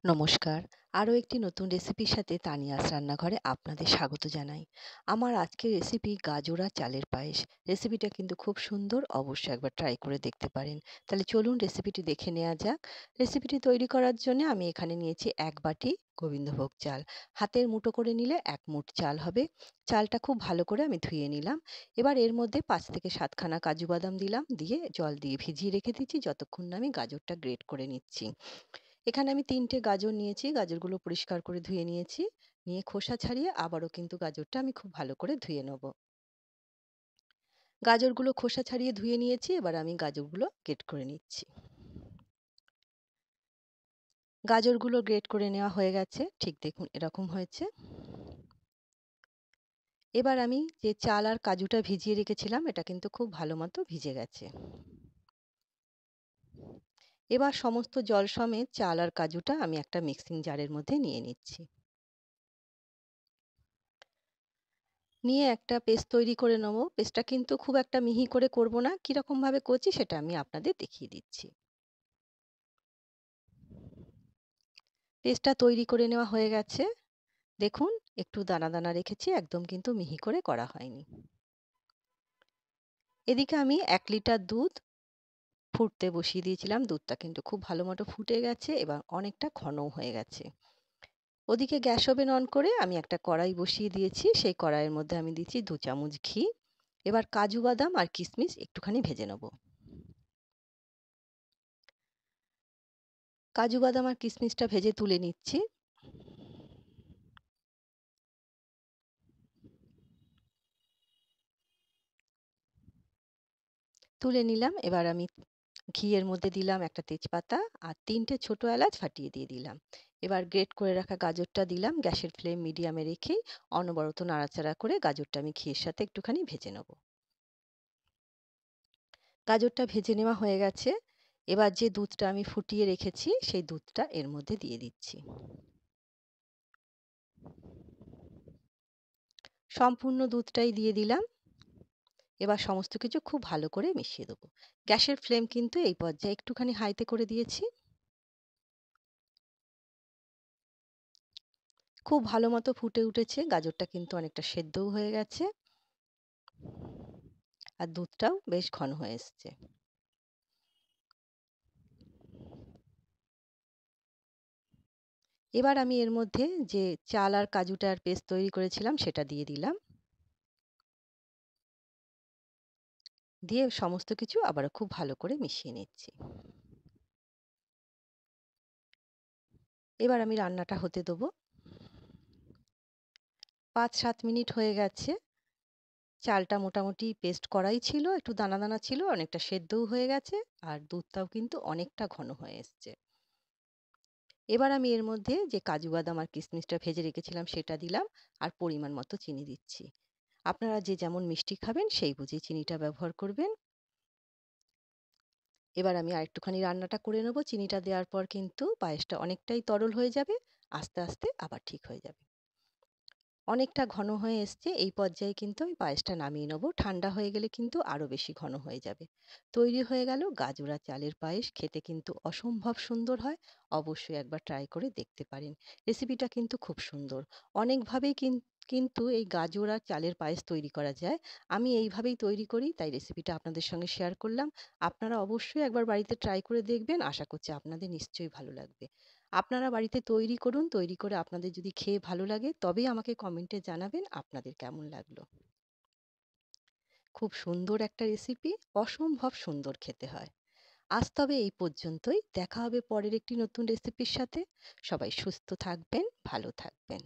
নমস্কার। আরও একটি নতুন রেসিপির সাথে তানিয়াস রান্নাঘরে আপনাদের স্বাগত জানাই। আমার আজকের রেসিপি গাজর আর চালের পায়েস। রেসিপিটা কিন্তু খুব সুন্দর, অবশ্যই একবার ট্রাই করে দেখতে পারেন। তাহলে চলুন রেসিপিটি দেখে নেওয়া যাক। রেসিপিটি তৈরি করার জন্য আমি এখানে নিয়েছি ১ বাটি গোবিন্দভোগ চাল। হাতের মুঠো করে নিলে ১ মুঠ চাল হবে। চালটা খুব ভালো করে আমি ধুয়ে নিলাম। এবার এর মধ্যে ৫ থেকে ৭ খানা কাজু বাদাম দিলাম, দিয়ে জল দিয়ে ভিজিয়ে রেখে দিচ্ছি যতক্ষণ না আমি গাজরটা গ্রেট করে নিচ্ছি। এখানে আমি ৩ টে গাজর নিয়েছি। গাজরগুলো পরিষ্কার করে ধুয়ে নিয়েছি। নিয়ে খোসা ছাড়িয়ে আবারও কিন্তু গাজরটা আমি খুব ভালো করে ধুয়ে নেব। গাজরগুলো খোসা ছাড়িয়ে ধুয়ে নিয়েছি। এবার আমি গাজরগুলো গ্রেট করে নিচ্ছি। গাজরগুলো গ্রেট করে নেওয়া হয়ে গেছে। ঠিক দেখুন এরকম হয়েছে। এবার আমি যে চাল আর কাজুটা ভিজিয়ে রেখেছিলাম, এটা কিন্তু খুব ভালো মতো ভিজে গেছে। এবার সমস্ত জল সমেত চাল আর কাজুটা আমি একটা মিক্সিং জারের মধ্যে নিয়ে নিচ্ছি। নিয়ে একটা পেস্ট তৈরি করে নেব। পেস্টটা কিন্তু খুব একটা মিহি করে করব না। কিরকমভাবে করছি সেটা আমি আপনাদের দেখিয়ে দিচ্ছি। পেস্টটা তৈরি করে নেওয়া হয়ে গেছে। দেখুন একটু দানা দানা রেখেছি, একদম কিন্তু মিহি করে করা হয়নি। এদিকে আমি ১ লিটার দুধ ফুটতে বসিয়ে দিয়েছিলাম। দুধটা কিন্তু খুব ভালো মতো ফুটে গেছে এবং অনেকটা ঘনও হয়ে গেছে। ওদিকে গ্যাস ওভেন অন করে আমি একটা কড়াই বসিয়ে দিয়েছি। সেই কড়াইয়ের মধ্যে আমি দিচ্ছি ২ চামচ ঘি। এবার কাজু বাদাম আর কিশমিশ একটুখানি ভেজে নেব। কাজু বাদাম আর কিশমিশটা ভেজে তুলে নিচ্ছি। তুলে নিলাম। এবার আমি ঘিয়ের মধ্যে দিলাম একটা তেজপাতা আর ৩ টে ছোট এলাচ ফাটিয়ে দিয়ে দিলাম। এবার গ্রেট করে রাখা গাজরটা দিলাম। গ্যাসের ফ্লেম মিডিয়ামে রেখেই অনবরত নাড়াচাড়া করে গাজরটা আমি ঘিয়ের সাথে একটুখানি ভেজে নেব। গাজরটা ভেজে নেওয়া হয়ে গেছে। এবার যে দুধটা আমি ফুটিয়ে রেখেছি সেই দুধটা এর মধ্যে দিয়ে দিচ্ছি। সম্পূর্ণ দুধটাই দিয়ে দিলাম। এবার সমস্ত কিছু খুব ভালো করে মিশিয়ে দেবো। গ্যাসের ফ্লেম কিন্তু এই পর্যায়ে একটুখানি হাইতে করে দিয়েছি। খুব ভালো মতো ফুটে উঠেছে। গাজরটা কিন্তু অনেকটা সেদ্ধও হয়ে গেছে। আর দুধটাও বেশ ঘন হয়ে এসছে। এবার আমি এর মধ্যে যে চাল আর কাজুটার পেস্ট তৈরি করেছিলাম সেটা দিয়ে দিলাম। দিয়ে সমস্ত কিছু আবারও খুব ভালো করে মিশিয়ে নিচ্ছি। এবার আমি রান্নাটা হতে দেবো। ৫-৭ মিনিট হয়ে গেছে। চালটা মোটামুটি পেস্ট করাই ছিল, একটু দানা দানা ছিল, অনেকটা সেদ্ধও হয়ে গেছে আর দুধটাও কিন্তু অনেকটা ঘন হয়ে এসছে। এবার আমি এর মধ্যে যে কাজু বাদাম আর কিশমিশটা ভেজে রেখেছিলাম সেটা দিলাম আর পরিমাণ মতো চিনি দিচ্ছি। আপনারা যে যেমন মিষ্টি খাবেন সেই বুঝে চিনিটা ব্যবহার করবেন। এবার আমি আরেকটুখানি রান্নাটা করে নেব। চিনিটা দেওয়ার পর কিন্তু পায়েসটা অনেকটাই তরল হয়ে যাবে। আস্তে আস্তে আবার ঠিক হয়ে যাবে। অনেকটা ঘন হয়ে এসছে। এই পর্যায়ে কিন্তু আমি পায়েসটা নামিয়ে নেব। ঠান্ডা হয়ে গেলে কিন্তু আরো বেশি ঘন হয়ে যাবে। তৈরি হয়ে গেল গাজর আর চালের পায়েস। খেতে কিন্তু অসম্ভব সুন্দর হয়। অবশ্যই একবার ট্রাই করে দেখতে পারেন। রেসিপিটা কিন্তু খুব সুন্দর। অনেকভাবেই কিন্তু এই গাজর আর চালের পায়েস তৈরি করা যায়। আমি এইভাবেই তৈরি করি, তাই রেসিপিটা আপনাদের সঙ্গে শেয়ার করলাম। আপনারা অবশ্যই একবার বাড়িতে ট্রাই করে দেখবেন। আশা করছি আপনাদের নিশ্চয়ই ভালো লাগবে। আপনারা বাড়িতে তৈরি করুন। তৈরি করে আপনাদের যদি খেয়ে ভালো লাগে তবেই আমাকে কমেন্টে জানাবেন আপনাদের কেমন লাগলো। খুব সুন্দর একটা রেসিপি, অসম্ভব সুন্দর খেতে হয়। আজ তবে এই পর্যন্তই। দেখা হবে পরের একটি নতুন রেসিপির সাথে। সবাই সুস্থ থাকবেন, ভালো থাকবেন।